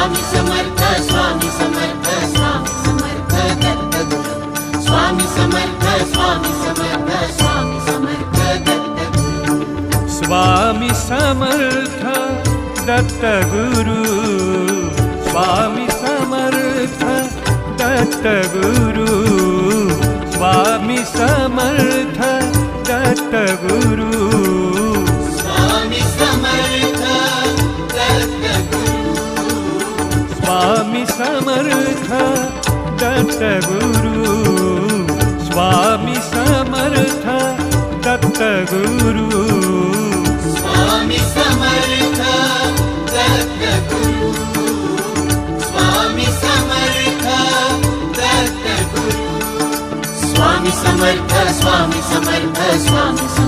Swami Samarth Swami Samarth Swami Samarth Dattaguru Swami Samarth Swami Samarth Swami Samarth Dattaguru Swami Samarth Dattaguru Swami Samarth Dattaguru Swami Samarth Dattaguru Swami Samarth Dattaguru Swami Samarth Dattaguru Swami Samarth Dattaguru Swami Samarth Dattaguru Swami Samarth Dattaguru Swami Samarth Swami Samarth Swami Samarth